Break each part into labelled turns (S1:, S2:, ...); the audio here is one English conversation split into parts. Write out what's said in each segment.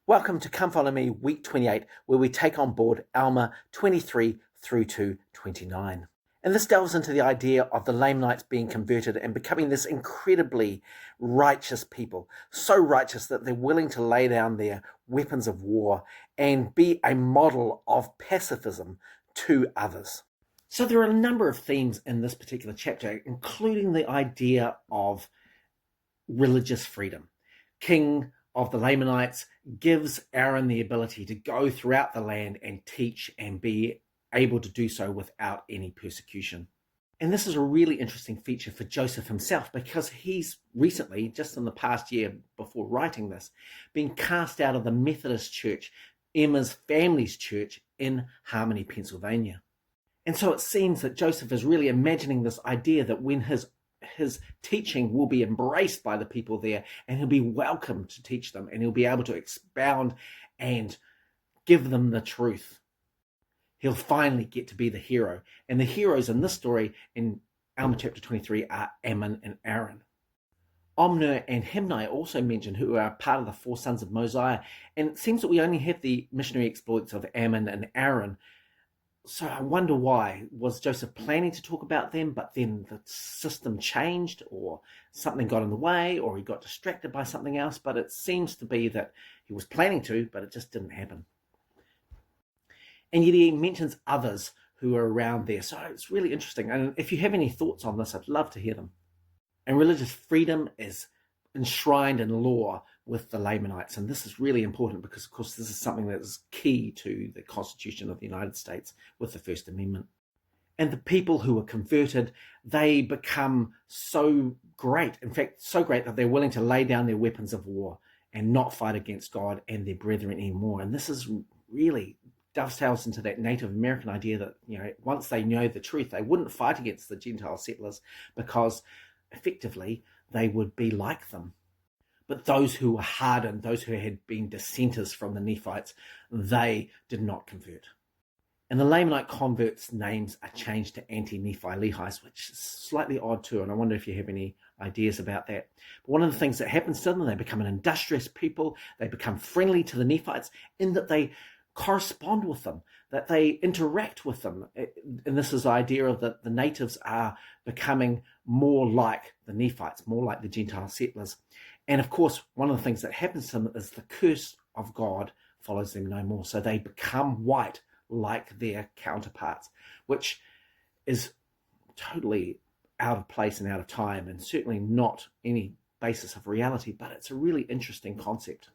S1: Welcome to Come Follow Me, week 28, where we take on board Alma 23 through to 29. And this delves into the idea of the Lamanites being converted and becoming this incredibly righteous people, so righteous that they're willing to lay down their weapons of war and be a model of pacifism to others. So there are a number of themes in this particular chapter, including the idea of religious freedom. King of the Lamanites gives Aaron the ability to go throughout the land and teach and be able to do so without any persecution. And this is a really interesting feature for Joseph himself, because he's recently, just in the past year before writing this, been cast out of the Methodist church, Emma's family's church in Harmony, Pennsylvania. And so it seems that Joseph is really imagining this idea that when his teaching will be embraced by the people there, and he'll be welcome to teach them, and he'll be able to expound and give them the truth. He'll finally get to be the hero. And the heroes in this story in Alma chapter 23 are Ammon and Aaron. Omner and Himni also mentioned, who are part of the four sons of Mosiah. And it seems that we only have the missionary exploits of Ammon and Aaron. So I wonder why. Was Joseph planning to talk about them, but then the system changed, or something got in the way, or he got distracted by something else? But it seems to be that he was planning to, but it just didn't happen. And yet he mentions others who are around there. So it's really interesting. And if you have any thoughts on this, I'd love to hear them. And religious freedom is enshrined in law with the Lamanites. And this is really important because, of course, this is something that is key to the Constitution of the United States with the First Amendment. And the people who are converted, they become so great, in fact, so great that they're willing to lay down their weapons of war and not fight against God and their brethren anymore. And this is really dovetails into that Native American idea that, once they know the truth, they wouldn't fight against the Gentile settlers because effectively they would be like them. But those who were hardened, those who had been dissenters from the Nephites, they did not convert. And the Lamanite converts' names are changed to anti-Nephi-Lehis, which is slightly odd too, and I wonder if you have any ideas about that. But one of the things that happens to them, they become an industrious people, they become friendly to the Nephites in that they correspond with them, that they interact with them. And this is the idea of that the natives are becoming more like the Nephites, more like the Gentile settlers. And of course, one of the things that happens to them is the curse of God follows them no more. So they become white like their counterparts, which is totally out of place and out of time, and certainly not any basis of reality, but it's a really interesting concept.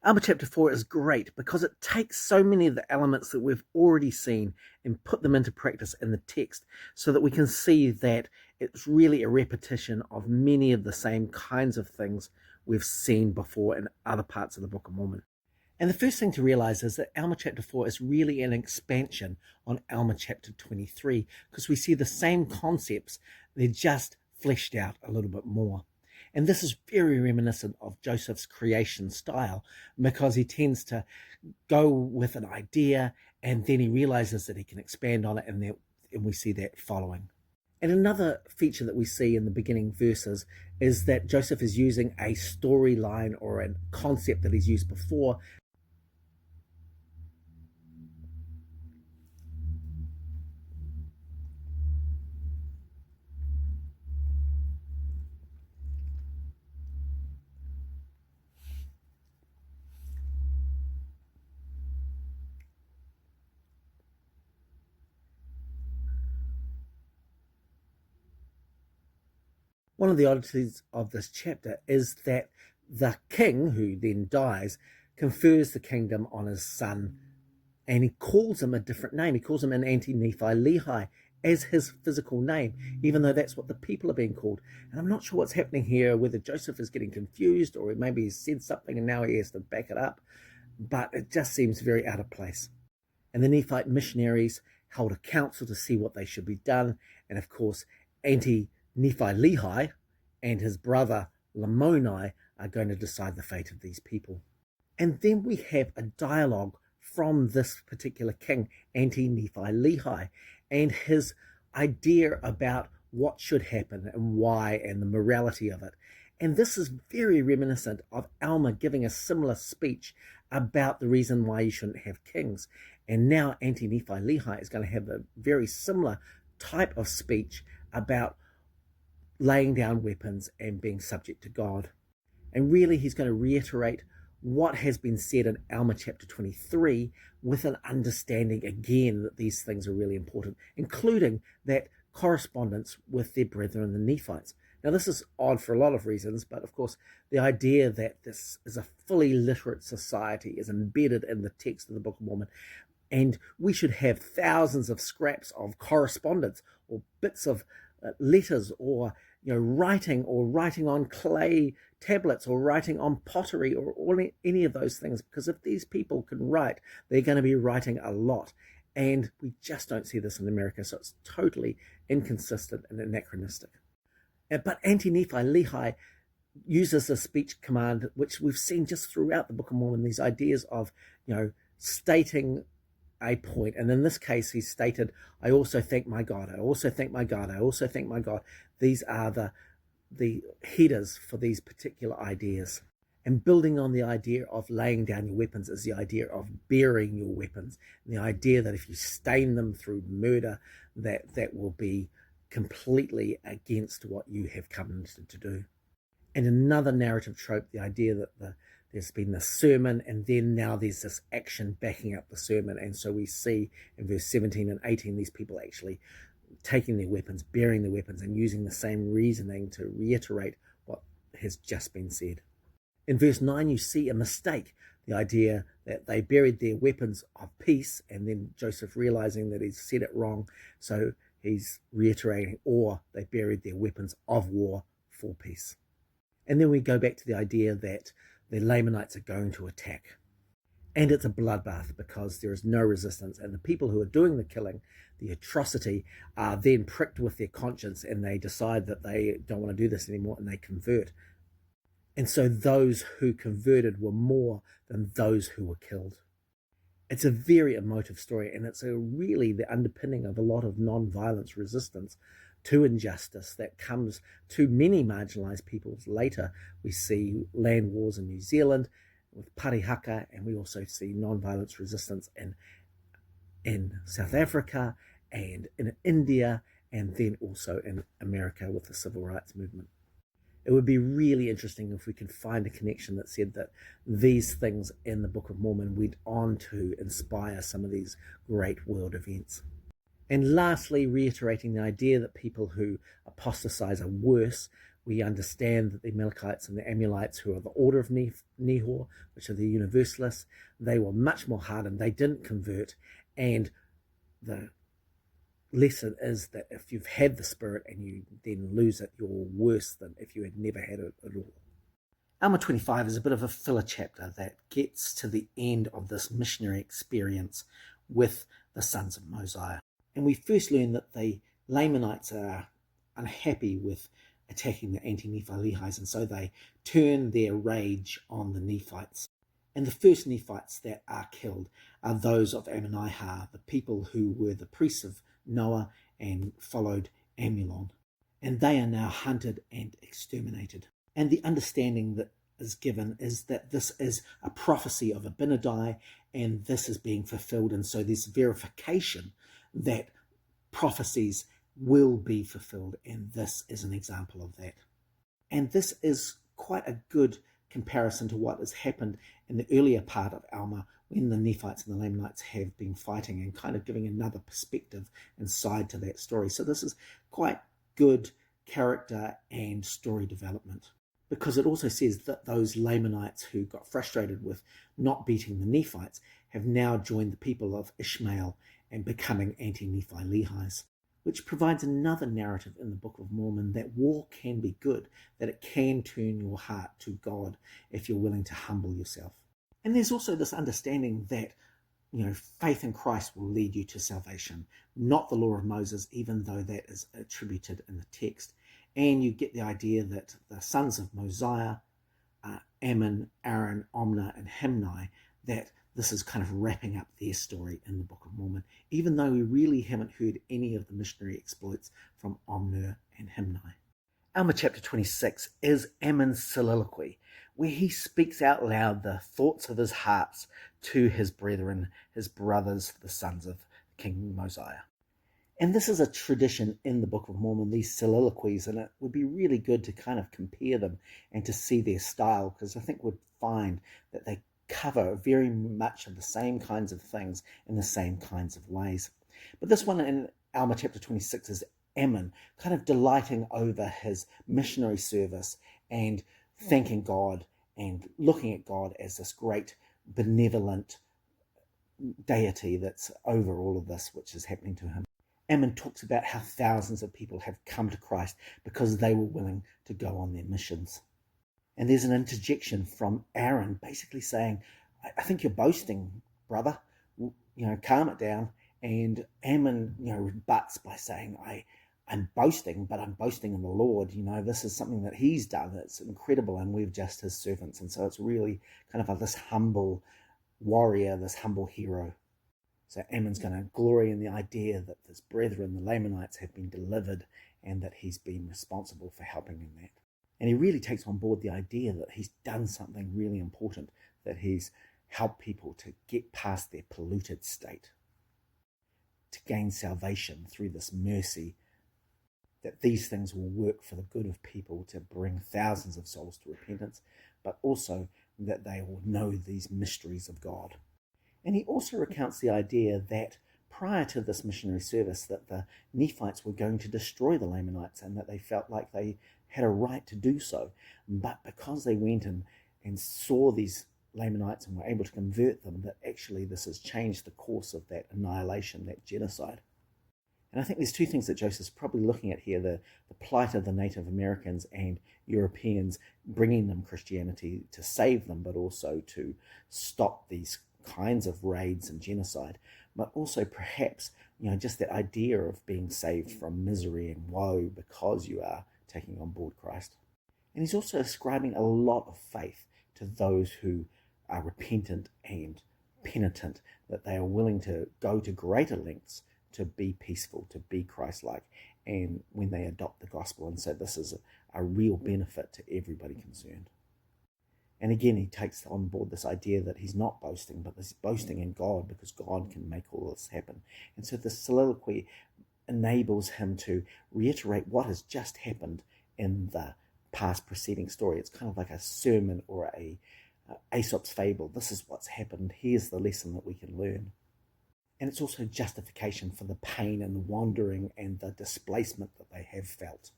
S1: Alma chapter 4 is great because it takes so many of the elements that we've already seen and put them into practice in the text so that we can see that it's really a repetition of many of the same kinds of things we've seen before in other parts of the Book of Mormon. And the first thing to realize is that Alma chapter 4 is really an expansion on Alma chapter 23 because we see the same concepts, they're just fleshed out a little bit more. And this is very reminiscent of Joseph's creation style because he tends to go with an idea and then he realizes that he can expand on it, and we see that following. And another feature that we see in the beginning verses is that Joseph is using a storyline or a concept that he's used before. One of the oddities of this chapter is that the king, who then dies, confers the kingdom on his son, and he calls him a different name. He calls him an anti-Nephi-Lehi as his physical name, even though that's what the people are being called. And I'm not sure what's happening here, whether Joseph is getting confused or maybe he's said something and now he has to back it up, but it just seems very out of place. And the Nephite missionaries held a council to see what they should be done, and of course, Nephi-Lehi and his brother Lamoni are going to decide the fate of these people. And then we have a dialogue from this particular king, anti-Nephi-Lehi, and his idea about what should happen and why and the morality of it. And this is very reminiscent of Alma giving a similar speech about the reason why you shouldn't have kings. And now Anti-Nephi-Lehi is going to have a very similar type of speech about laying down weapons and being subject to God. And really, he's going to reiterate what has been said in Alma chapter 23 with an understanding again that these things are really important, including that correspondence with their brethren, the Nephites. Now, this is odd for a lot of reasons, but of course, the idea that this is a fully literate society is embedded in the text of the Book of Mormon, and we should have thousands of scraps of correspondence or bits of letters or writing on clay tablets or writing on pottery or any of those things, because if these people can write, they're going to be writing a lot, and we just don't see this in America, so it's totally inconsistent and anachronistic. But Anti-Nephi-Lehi uses a speech command which we've seen just throughout the Book of Mormon, these ideas of stating a point. And in this case, he stated, I also thank my God, I also thank my God, I also thank my God. These are the headers for these particular ideas. And building on the idea of laying down your weapons is the idea of bearing your weapons. And the idea that if you stain them through murder, that will be completely against what you have come to do. And another narrative trope, the idea that there's been this sermon and then now there's this action backing up the sermon. And so we see in verse 17 and 18 these people actually taking their weapons, bearing their weapons, and using the same reasoning to reiterate what has just been said. In verse 9 you see a mistake, the idea that they buried their weapons of peace, and then Joseph realizing that he's said it wrong, so he's reiterating, or they buried their weapons of war for peace. And then we go back to the idea that the Lamanites are going to attack. And it's a bloodbath because there is no resistance. And the people who are doing the killing, the atrocity, are then pricked with their conscience and they decide that they don't want to do this anymore and they convert. And so those who converted were more than those who were killed. It's a very emotive story, and it's really the underpinning of a lot of non-violence resistance to injustice that comes to many marginalised peoples later. We see land wars in New Zealand with Parihaka, and we also see non-violence resistance in South Africa and in India, and then also in America with the civil rights movement. It would be really interesting if we could find a connection that said that these things in the Book of Mormon went on to inspire some of these great world events. And lastly, reiterating the idea that people who apostatize are worse, we understand that the Amalekites and the Amulites, who are the order of Nehor, which are the Universalists, they were much more hardened. They didn't convert. And the lesson is that if you've had the Spirit and you then lose it, you're worse than if you had never had it at all. Alma 25 is a bit of a filler chapter that gets to the end of this missionary experience with the sons of Mosiah. And we first learn that the Lamanites are unhappy with attacking the Anti-Nephi-Lehis, and so they turn their rage on the Nephites. And the first Nephites that are killed are those of Ammonihah, the people who were the priests of Noah and followed Amulon. And they are now hunted and exterminated. And the understanding that is given is that this is a prophecy of Abinadi, and this is being fulfilled. And so there's verification that prophecies will be fulfilled, and this is an example of that. And this is quite a good comparison to what has happened in the earlier part of Alma, when the Nephites and the Lamanites have been fighting, and kind of giving another perspective and side to that story. So this is quite good character and story development, because it also says that those Lamanites who got frustrated with not beating the Nephites have now joined the people of Ishmael and becoming Anti-Nephi-Lehis, which provides another narrative in the Book of Mormon that war can be good, that it can turn your heart to God if you're willing to humble yourself. And there's also this understanding that, faith in Christ will lead you to salvation, not the law of Moses, even though that is attributed in the text. And you get the idea that the sons of Mosiah, Ammon, Aaron, Omner, and Himni, that this is kind of wrapping up their story in the Book of Mormon, even though we really haven't heard any of the missionary exploits from Omner and Himni. Alma chapter 26 is Ammon's soliloquy, where he speaks out loud the thoughts of his hearts to his brethren, his brothers, the sons of King Mosiah. And this is a tradition in the Book of Mormon, these soliloquies, and it would be really good to kind of compare them and to see their style, because I think we'd find that they cover very much of the same kinds of things in the same kinds of ways. But this one in Alma chapter 26 is Ammon kind of delighting over his missionary service and thanking God and looking at God as this great benevolent deity that's over all of this which is happening to him. Ammon talks about how thousands of people have come to Christ because they were willing to go on their missions. And there's an interjection from Aaron basically saying, I think you're boasting, brother. Calm it down. And Ammon, rebuts by saying, I'm boasting, but I'm boasting in the Lord. This is something that he's done. It's incredible, and we're just his servants. And so it's really kind of like this humble warrior, this humble hero. So Ammon's going to glory in the idea that his brethren, the Lamanites, have been delivered and that he's been responsible for helping in that. And he really takes on board the idea that he's done something really important, that he's helped people to get past their polluted state, to gain salvation through this mercy, that these things will work for the good of people to bring thousands of souls to repentance, but also that they will know these mysteries of God. And he also recounts the idea that prior to this missionary service that the Nephites were going to destroy the Lamanites and that they felt like they had a right to do so. But because they went and saw these Lamanites and were able to convert them, that actually this has changed the course of that annihilation, that genocide. And I think there's two things that Joseph's probably looking at here, the plight of the Native Americans and Europeans, bringing them Christianity to save them, but also to stop these kinds of raids and genocide, but also perhaps, just that idea of being saved from misery and woe because you are taking on board Christ. And he's also ascribing a lot of faith to those who are repentant and penitent, that they are willing to go to greater lengths to be peaceful, to be Christ-like, and when they adopt the gospel. And so this is a real benefit to everybody concerned. And again, he takes on board this idea that he's not boasting, but he's boasting in God because God can make all this happen. And so the soliloquy enables him to reiterate what has just happened in the past preceding story. It's kind of like a sermon or a Aesop's fable. This is what's happened. Here's the lesson that we can learn. And it's also justification for the pain and the wandering and the displacement that they have felt.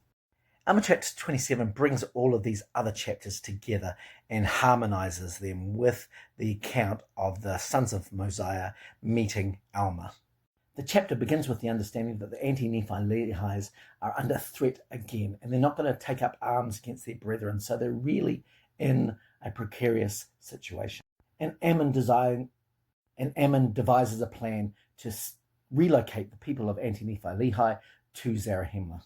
S1: Alma chapter 27 brings all of these other chapters together and harmonizes them with the account of the sons of Mosiah meeting Alma. The chapter begins with the understanding that the anti-Nephi Lehis are under threat again, and they're not going to take up arms against their brethren, so they're really in a precarious situation. And Ammon devises a plan to relocate the people of anti-Nephi Lehi to Zarahemla.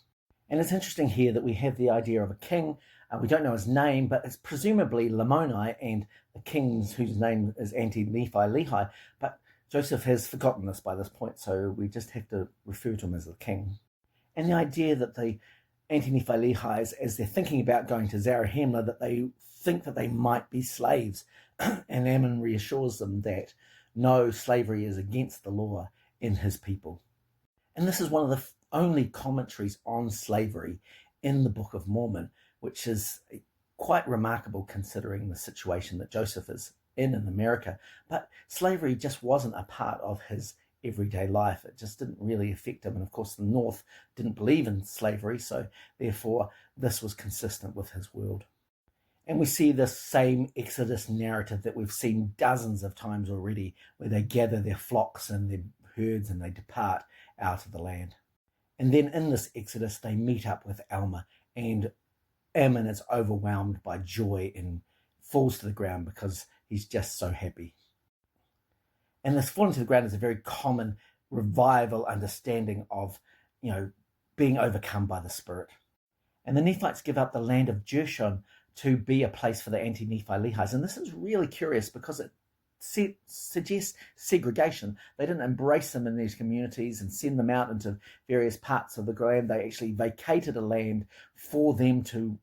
S1: And it's interesting here that we have the idea of a king. We don't know his name, but it's presumably Lamoni and the kings whose name is anti-Nephi Lehi. But Joseph has forgotten this by this point, so we just have to refer to him as the king. And the idea that the anti-Nephi Lehis, as they're thinking about going to Zarahemla, that they think that they might be slaves. And Ammon reassures them that no, slavery is against the law in his people. And this is one of the only commentaries on slavery in the Book of Mormon, which is quite remarkable considering the situation that Joseph is in America. But slavery just wasn't a part of his everyday life. It just didn't really affect him. And of course, the North didn't believe in slavery, so therefore this was consistent with his world. And we see this same Exodus narrative that we've seen dozens of times already, where they gather their flocks and their herds and they depart out of the land. And then in this Exodus, they meet up with Alma, and Ammon is overwhelmed by joy and falls to the ground because he's just so happy. And this falling to the ground is a very common revival understanding of, being overcome by the Spirit. And the Nephites give up the land of Jershon to be a place for the anti-Nephi Lehis. And this is really curious because it suggest segregation. They didn't embrace them in these communities and send them out into various parts of the land. They actually vacated a land for them to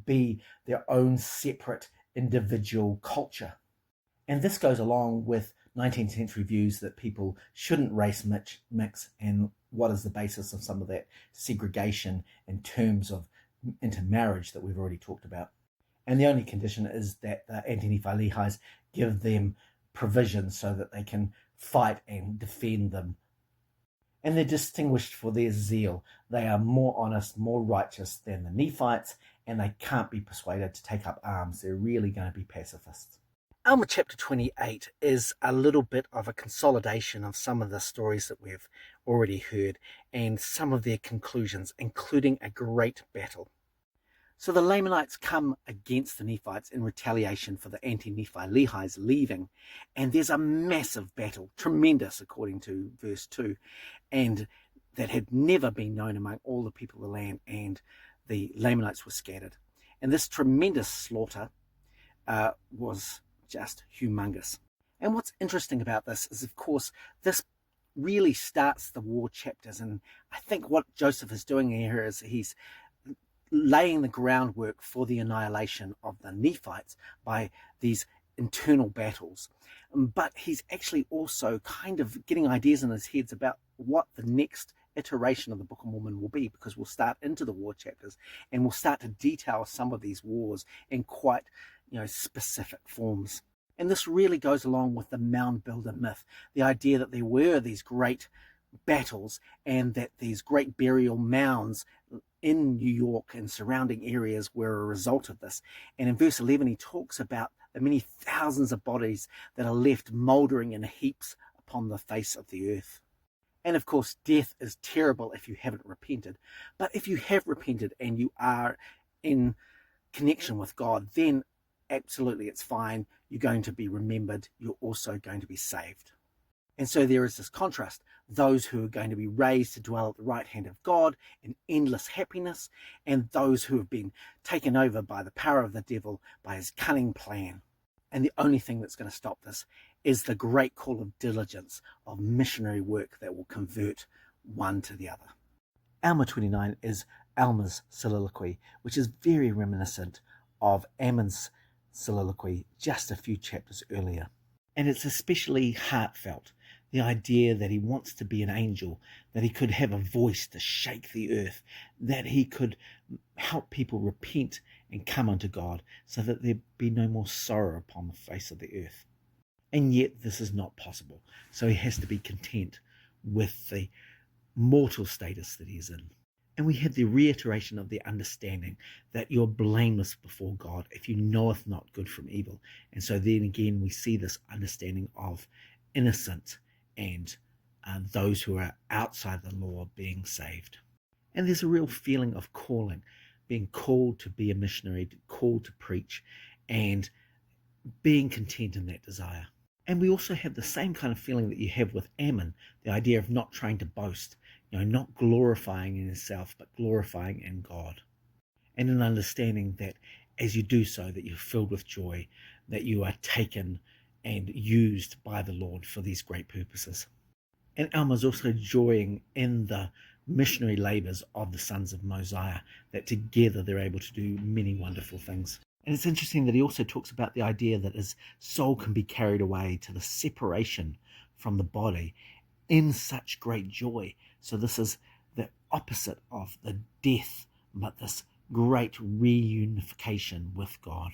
S1: be their own separate individual culture. And this goes along with 19th century views that people shouldn't race mix, and what is the basis of some of that segregation in terms of intermarriage that we've already talked about. And the only condition is that the Anti-Nephi Lehis give them provisions so that they can fight and defend them. And they're distinguished for their zeal. They are more honest, more righteous than the Nephites, and they can't be persuaded to take up arms. They're really going to be pacifists. Alma chapter 28 is a little bit of a consolidation of some of the stories that we've already heard and some of their conclusions, including a great battle. So the Lamanites come against the Nephites in retaliation for the Anti-Nephi Lehis leaving, and there's a massive battle, tremendous according to verse 2, and that had never been known among all the people of the land, and the Lamanites were scattered. And this tremendous slaughter was just humongous. And what's interesting about this is, of course, this really starts the war chapters, and I think what Joseph is doing here is he's laying the groundwork for the annihilation of the Nephites by these internal battles. But he's actually also kind of getting ideas in his heads about what the next iteration of the Book of Mormon will be, because we'll start into the war chapters and we'll start to detail some of these wars in quite specific forms. And this really goes along with the mound builder myth, the idea that there were these great battles and that these great burial mounds in New York and surrounding areas were a result of this. And in verse 11 he talks about the many thousands of bodies that are left mouldering in heaps upon the face of the earth. And of course, death is terrible if you haven't repented. But if you have repented and you are in connection with God, then absolutely it's fine. You're going to be remembered. You're also going to be saved. And so there is this contrast. Those who are going to be raised to dwell at the right hand of God in endless happiness, and those who have been taken over by the power of the devil, by his cunning plan. And the only thing that's going to stop this is the great call of diligence, of missionary work that will convert one to the other. Alma 29 is Alma's soliloquy, which is very reminiscent of Ammon's soliloquy just a few chapters earlier. And it's especially heartfelt, the idea that he wants to be an angel, that he could have a voice to shake the earth, that he could help people repent and come unto God so that there be no more sorrow upon the face of the earth. And yet this is not possible. So he has to be content with the mortal status that he is in. And we have the reiteration of the understanding that you're blameless before God if you knoweth not good from evil. And so then again we see this understanding of innocent and those who are outside the law being saved. And there's a real feeling of calling, being called to be a missionary, called to preach, and being content in that desire. And we also have the same kind of feeling that you have with Ammon, the idea of not trying to boast, not glorifying in himself, but glorifying in God. And an understanding that as you do so, that you're filled with joy, that you are taken and used by the Lord for these great purposes. And Alma is also joying in the missionary labors of the sons of Mosiah, that together they're able to do many wonderful things. And it's interesting that he also talks about the idea that his soul can be carried away to the separation from the body in such great joy. So this is the opposite of the death, but this great reunification with God.